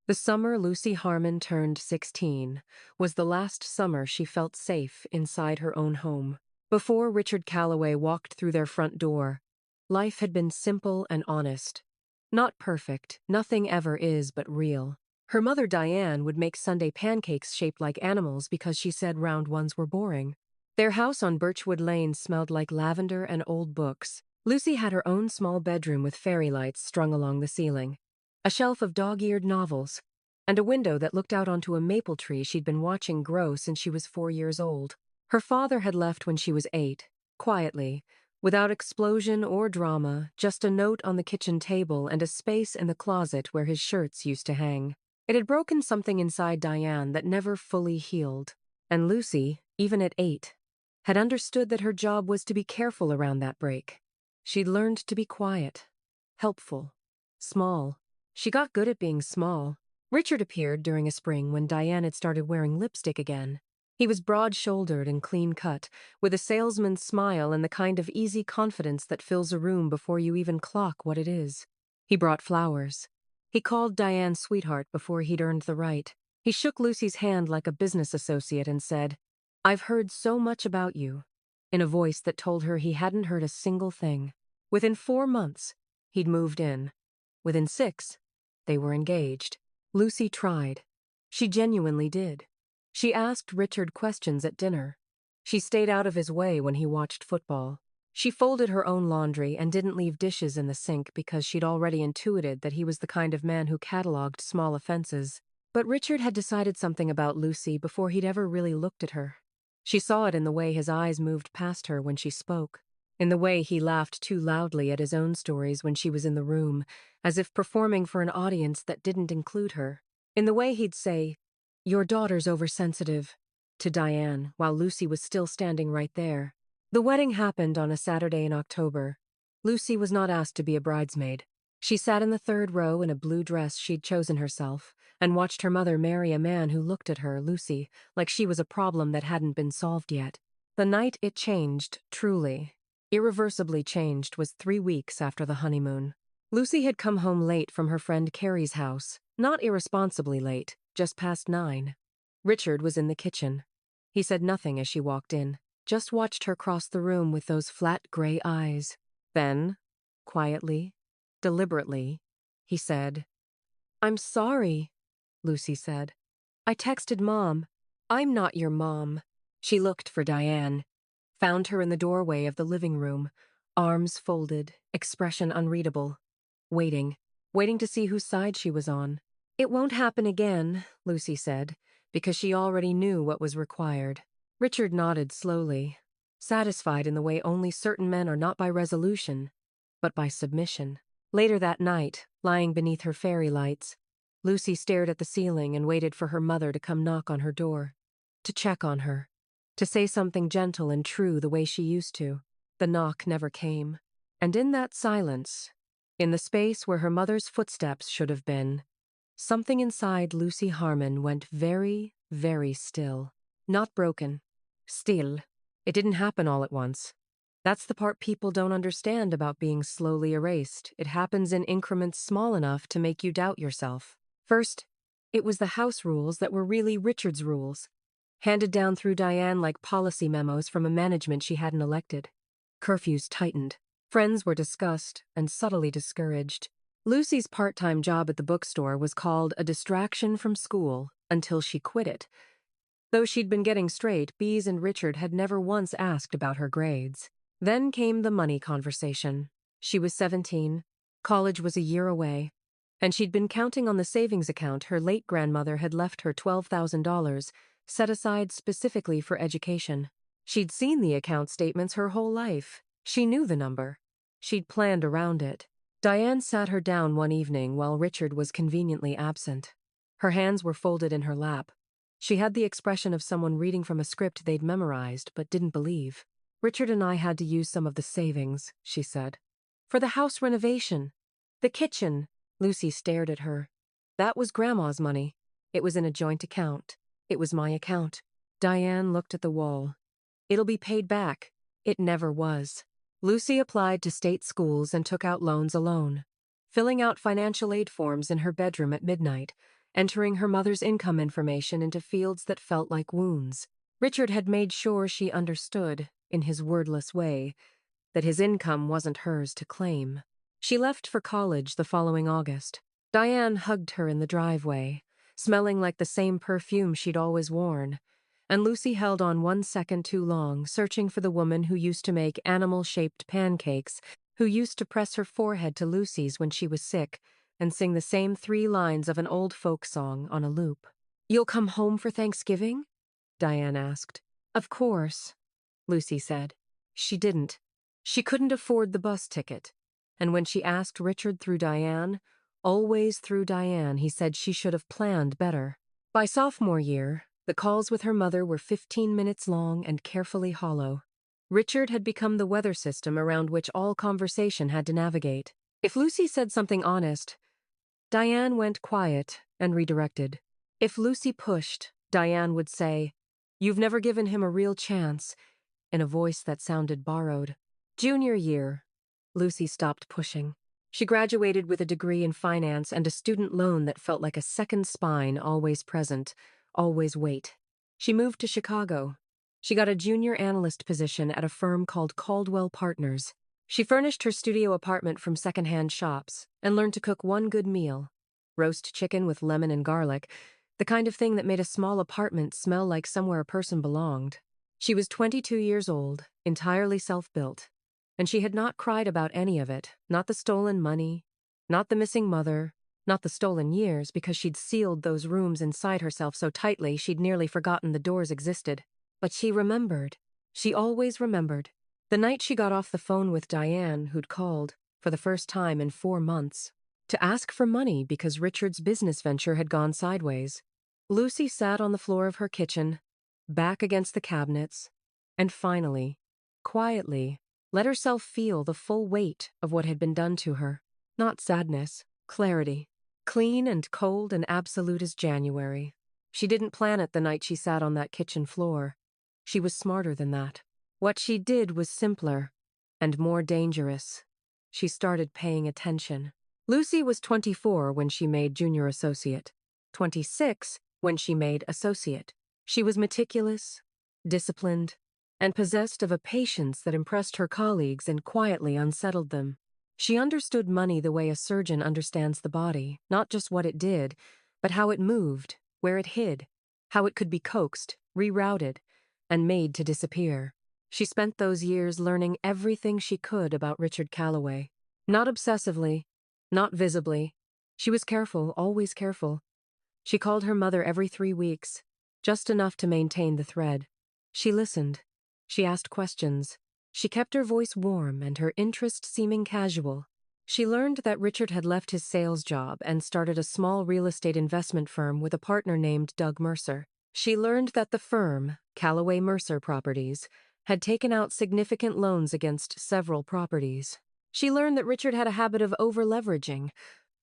The summer Lucy Harmon turned 16 was the last summer she felt safe inside her own home. Before Richard Calloway walked through their front door, life had been simple and honest. Not perfect, nothing ever is but real. Her mother Diane would make Sunday pancakes shaped like animals because she said round ones were boring. Their house on Birchwood Lane smelled like lavender and old books. Lucy had her own small bedroom with fairy lights strung along the ceiling, a shelf of dog-eared novels, and a window that looked out onto a maple tree she'd been watching grow since she was 4 years old. Her father had left when she was 8, quietly, without explosion or drama, just a note on the kitchen table and a space in the closet where his shirts used to hang. It had broken something inside Diane that never fully healed, and Lucy, even at 8, had understood that her job was to be careful around that break. She'd learned to be quiet, helpful, small. She got good at being small. Richard appeared during a spring when Diane had started wearing lipstick again. He was broad-shouldered and clean-cut, with a salesman's smile and the kind of easy confidence that fills a room before you even clock what it is. He brought flowers. He called Diane sweetheart before he'd earned the right. He shook Lucy's hand like a business associate and said, "I've heard so much about you," in a voice that told her he hadn't heard a single thing. Within 4 months, he'd moved in. Within 6, they were engaged. Lucy tried. She genuinely did. She asked Richard questions at dinner. She stayed out of his way when he watched football. She folded her own laundry and didn't leave dishes in the sink because she'd already intuited that he was the kind of man who cataloged small offenses. But Richard had decided something about Lucy before he'd ever really looked at her. She saw it in the way his eyes moved past her when she spoke, in the way he laughed too loudly at his own stories when she was in the room, as if performing for an audience that didn't include her, in the way he'd say, "Your daughter's oversensitive," to Diane while Lucy was still standing right there. The wedding happened on a Saturday in October. Lucy was not asked to be a bridesmaid. She sat in the 3rd row in a blue dress she'd chosen herself and watched her mother marry a man who looked at her, Lucy, like she was a problem that hadn't been solved yet. The night it changed, truly, irreversibly changed, was 3 weeks after the honeymoon. Lucy had come home late from her friend Carrie's house, not irresponsibly late, just past 9. Richard was in the kitchen. He said nothing as she walked in, just watched her cross the room with those flat gray eyes. Then, quietly, deliberately, he said, "I'm sorry," Lucy said. "I texted Mom. I'm not your mom." She looked for Diane, found her in the doorway of the living room, arms folded, expression unreadable, waiting to see whose side she was on. "It won't happen again," Lucy said, because she already knew what was required. Richard nodded slowly, satisfied in the way only certain men are not by resolution, but by submission. Later that night, lying beneath her fairy lights, Lucy stared at the ceiling and waited for her mother to come knock on her door, to check on her, to say something gentle and true the way she used to. The knock never came, and in that silence, in the space where her mother's footsteps should have been, something inside Lucy Harmon went very, very still. Not broken. Still. It didn't happen all at once. That's the part people don't understand about being slowly erased. It happens in increments small enough to make you doubt yourself. First, it was the house rules that were really Richard's rules, handed down through Diane like policy memos from a management she hadn't elected. Curfews tightened. Friends were discussed and subtly discouraged. Lucy's part-time job at the bookstore was called a distraction from school until she quit it. Though she'd been getting straight B's and Richard had never once asked about her grades. Then came the money conversation. She was 17, college was a year away, and she'd been counting on the savings account her late grandmother had left her $12,000, set aside specifically for education. She'd seen the account statements her whole life. She knew the number. She'd planned around it. Diane sat her down one evening while Richard was conveniently absent. Her hands were folded in her lap. She had the expression of someone reading from a script they'd memorized but didn't believe. "Richard and I had to use some of the savings," she said. "For the house renovation. The kitchen." Lucy stared at her. "That was Grandma's money. It was in a joint account. It was my account." Diane looked at the wall. "It'll be paid back." It never was. Lucy applied to state schools and took out loans alone, filling out financial aid forms in her bedroom at midnight, entering her mother's income information into fields that felt like wounds. Richard had made sure she understood, in his wordless way, that his income wasn't hers to claim. She left for college the following August. Diane hugged her in the driveway, smelling like the same perfume she'd always worn, and Lucy held on 1 second too long, searching for the woman who used to make animal-shaped pancakes, who used to press her forehead to Lucy's when she was sick, and sing the same 3 lines of an old folk song on a loop. "You'll come home for Thanksgiving?" Diane asked. "Of course," Lucy said. She didn't. She couldn't afford the bus ticket, and when she asked Richard through Diane, always through Diane, he said she should have planned better. By sophomore year, the calls with her mother were 15 minutes long and carefully hollow. Richard had become the weather system around which all conversation had to navigate. If Lucy said something honest, Diane went quiet and redirected. If Lucy pushed, Diane would say, "You've never given him a real chance," in a voice that sounded borrowed. Junior year, Lucy stopped pushing. She graduated with a degree in finance and a student loan that felt like a second spine, always present, always wait. She moved to Chicago. She got a junior analyst position at a firm called Caldwell Partners. She furnished her studio apartment from secondhand shops and learned to cook one good meal: roast chicken with lemon and garlic, the kind of thing that made a small apartment smell like somewhere a person belonged. She was 22 years old, entirely self-built, and she had not cried about any of it, not the stolen money, not the missing mother, not the stolen years, because she'd sealed those rooms inside herself so tightly she'd nearly forgotten the doors existed. But she remembered. She always remembered. The night she got off the phone with Diane, who'd called, for the first time in 4 months, to ask for money because Richard's business venture had gone sideways. Lucy sat on the floor of her kitchen, back against the cabinets, and finally, quietly, let herself feel the full weight of what had been done to her. Not sadness, clarity. Clean and cold and absolute as January. She didn't plan it the night she sat on that kitchen floor. She was smarter than that. What she did was simpler and more dangerous. She started paying attention. Lucy was 24 when she made junior associate, 26 when she made associate. She was meticulous, disciplined, and possessed of a patience that impressed her colleagues and quietly unsettled them. She understood money the way a surgeon understands the body, not just what it did, but how it moved, where it hid, how it could be coaxed, rerouted, and made to disappear. She spent those years learning everything she could about Richard Calloway. Not obsessively, not visibly. She was careful, always careful. She called her mother every 3 weeks, just enough to maintain the thread. She listened. She asked questions. She kept her voice warm and her interest seeming casual. She learned that Richard had left his sales job and started a small real estate investment firm with a partner named Doug Mercer. She learned that the firm, Calloway Mercer Properties, had taken out significant loans against several properties. She learned that Richard had a habit of over-leveraging,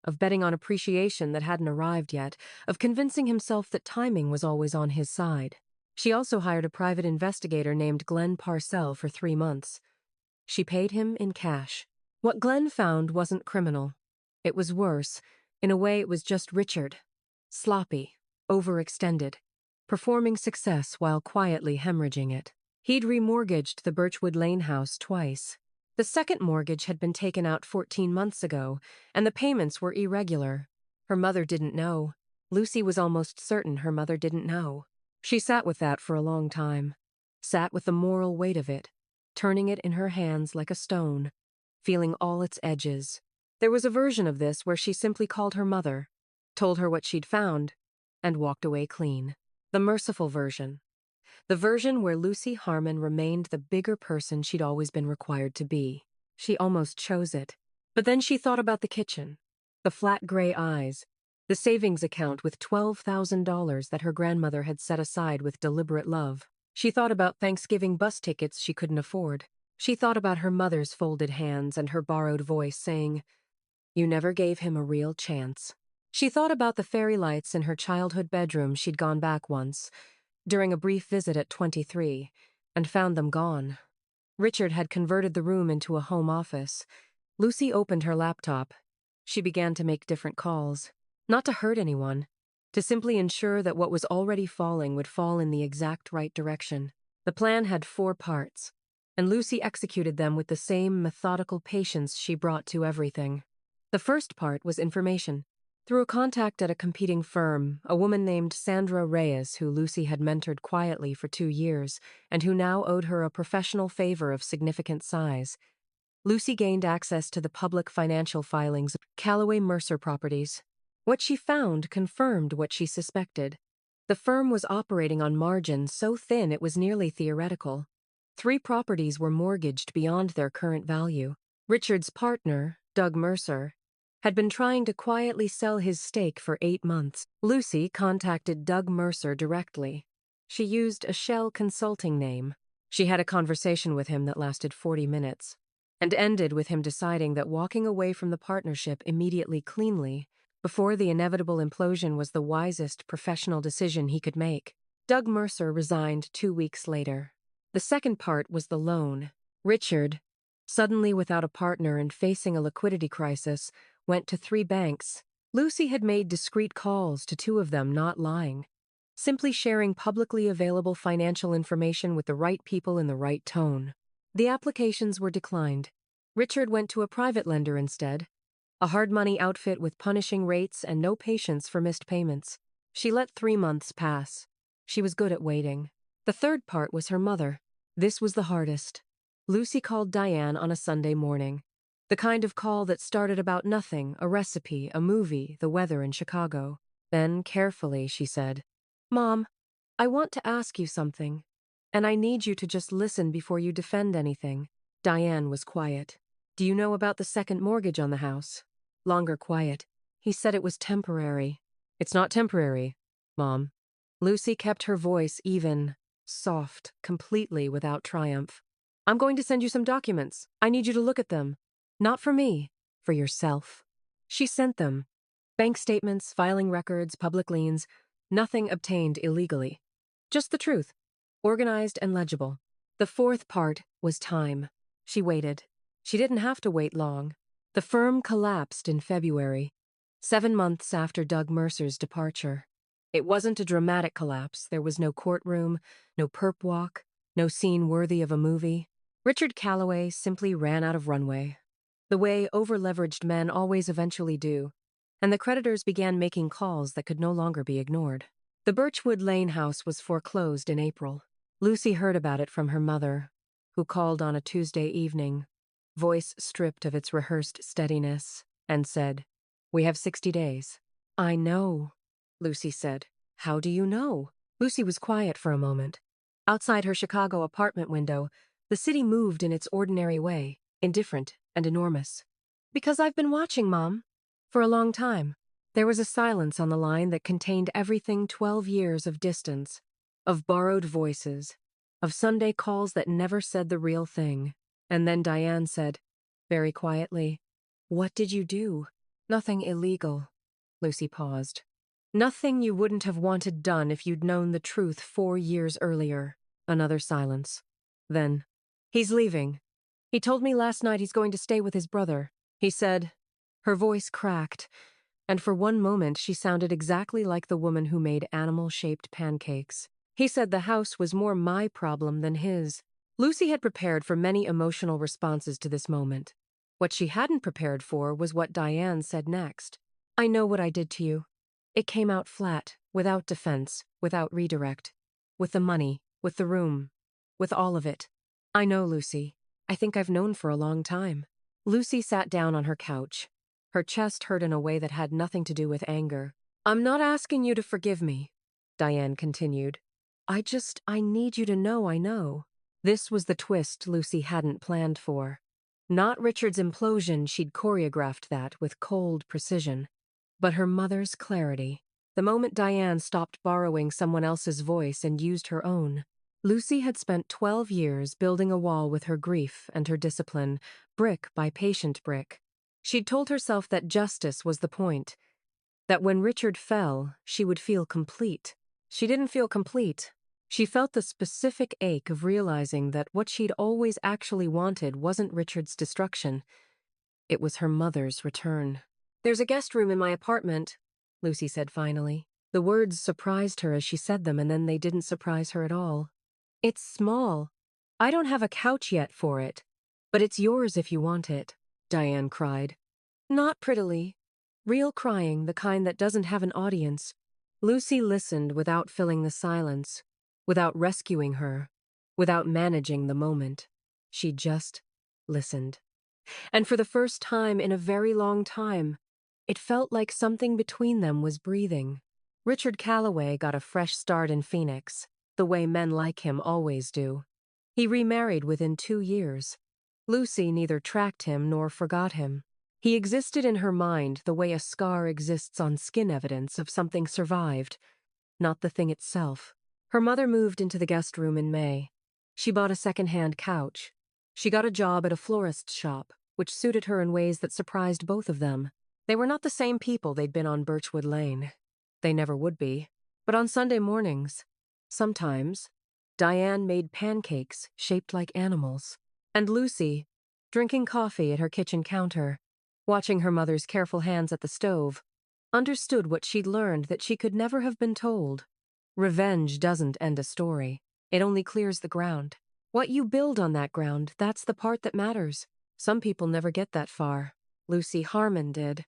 of betting on appreciation that hadn't arrived yet, of convincing himself that timing was always on his side. She also hired a private investigator named Glenn Parcell for 3 months. She paid him in cash. What Glenn found wasn't criminal. It was worse. In a way, it was just Richard. Sloppy, overextended, performing success while quietly hemorrhaging it. He'd remortgaged the Birchwood Lane house twice. The second mortgage had been taken out 14 months ago, and the payments were irregular. Her mother didn't know. Lucy was almost certain her mother didn't know. She sat with that for a long time, sat with the moral weight of it, turning it in her hands like a stone, feeling all its edges. There was a version of this where she simply called her mother, told her what she'd found, and walked away clean. The merciful version. The version where Lucy Harmon remained the bigger person she'd always been required to be. She almost chose it. But then she thought about the kitchen, the flat gray eyes, the savings account with $12,000 that her grandmother had set aside with deliberate love. She thought about Thanksgiving bus tickets she couldn't afford. She thought about her mother's folded hands and her borrowed voice saying, "You never gave him a real chance." She thought about the fairy lights in her childhood bedroom she'd gone back once, during a brief visit at 23, and found them gone. Richard had converted the room into a home office. Lucy opened her laptop. She began to make different calls. Not to hurt anyone, to simply ensure that what was already falling would fall in the exact right direction. The plan had 4 parts, and Lucy executed them with the same methodical patience she brought to everything. The first part was information. Through a contact at a competing firm, a woman named Sandra Reyes, who Lucy had mentored quietly for 2 years, and who now owed her a professional favor of significant size, Lucy gained access to the public financial filings of Calloway Mercer Properties. What she found confirmed what she suspected. The firm was operating on margins so thin it was nearly theoretical. 3 properties were mortgaged beyond their current value. Richard's partner, Doug Mercer, had been trying to quietly sell his stake for 8 months. Lucy contacted Doug Mercer directly. She used a shell consulting name. She had a conversation with him that lasted 40 minutes, and ended with him deciding that walking away from the partnership immediately cleanly, before the inevitable implosion, was the wisest professional decision he could make. Doug Mercer resigned 2 weeks later. The second part was the loan. Richard, suddenly without a partner and facing a liquidity crisis, went to 3 banks. Lucy had made discreet calls to 2 of them, not lying, simply sharing publicly available financial information with the right people in the right tone. The applications were declined. Richard went to a private lender instead, a hard money outfit with punishing rates and no patience for missed payments. She let 3 months pass. She was good at waiting. The third part was her mother. This was the hardest. Lucy called Diane on a Sunday morning. The kind of call that started about nothing, a recipe, a movie, the weather in Chicago. Then, carefully, she said, "Mom, I want to ask you something, and I need you to just listen before you defend anything." Diane was quiet. "Do you know about the second mortgage on the house?" Longer quiet. "He said it was temporary." "It's not temporary, Mom." Lucy kept her voice even, soft, completely without triumph. "I'm going to send you some documents. I need you to look at them. Not for me, for yourself." She sent them. Bank statements, filing records, public liens, nothing obtained illegally. Just the truth, organized and legible. The fourth part was time. She waited. She didn't have to wait long. The firm collapsed in February, 7 months after Doug Mercer's departure. It wasn't a dramatic collapse. There was no courtroom, no perp walk, no scene worthy of a movie. Richard Calloway simply ran out of runway, the way over-leveraged men always eventually do, and the creditors began making calls that could no longer be ignored. The Birchwood Lane house was foreclosed in April. Lucy heard about it from her mother, who called on a Tuesday evening, voice stripped of its rehearsed steadiness, and said, "We have 60 days. "I know," Lucy said. "How do you know?" Lucy was quiet for a moment. Outside her Chicago apartment window, the city moved in its ordinary way, indifferent and enormous. "Because I've been watching, Mom. For a long time." There was a silence on the line that contained everything 12 years of distance, of borrowed voices, of Sunday calls that never said the real thing. And then Diane said, very quietly, "What did you do?" "Nothing illegal." Lucy paused. "Nothing you wouldn't have wanted done if you'd known the truth 4 years earlier." Another silence. Then, "He's leaving. He told me last night he's going to stay with his brother. He said..." Her voice cracked, and for one moment she sounded exactly like the woman who made animal-shaped pancakes. "He said the house was more my problem than his." Lucy had prepared for many emotional responses to this moment. What she hadn't prepared for was what Diane said next. "I know what I did to you. It came out flat, without defense, without redirect. With the money, with the room, with all of it. I know, Lucy. I think I've known for a long time." Lucy sat down on her couch. Her chest hurt in a way that had nothing to do with anger. "I'm not asking you to forgive me," Diane continued. I need you to know I know." This was the twist Lucy hadn't planned for. Not Richard's implosion, she'd choreographed that with cold precision, but her mother's clarity. The moment Diane stopped borrowing someone else's voice and used her own. Lucy had spent 12 years building a wall with her grief and her discipline, brick by patient brick. She'd told herself that justice was the point, that when Richard fell, she would feel complete. She didn't feel complete. She felt the specific ache of realizing that what she'd always actually wanted wasn't Richard's destruction. It was her mother's return. "There's a guest room in my apartment," Lucy said finally. The words surprised her as she said them, and then they didn't surprise her at all. It's small. I don't have a couch yet for it. But it's yours if you want it, Diane cried. Not prettily. Real crying, the kind that doesn't have an audience. Lucy listened without filling the silence, without rescuing her, without managing the moment. She just listened. And for the first time in a very long time, it felt like something between them was breathing. Richard Calloway got a fresh start in Phoenix, the way men like him always do. He remarried within 2 years. Lucy neither tracked him nor forgot him. He existed in her mind the way a scar exists on skin evidence of something survived, not the thing itself. Her mother moved into the guest room in May. She bought a second-hand couch. She got a job at a florist's shop, which suited her in ways that surprised both of them. They were not the same people they'd been on Birchwood Lane. They never would be. But on Sunday mornings, sometimes, Diane made pancakes shaped like animals. And Lucy, drinking coffee at her kitchen counter, watching her mother's careful hands at the stove, understood what she'd learned that she could never have been told. Revenge doesn't end a story. It only clears the ground. What you build on that ground, that's the part that matters. Some people never get that far. Lucy Harmon did.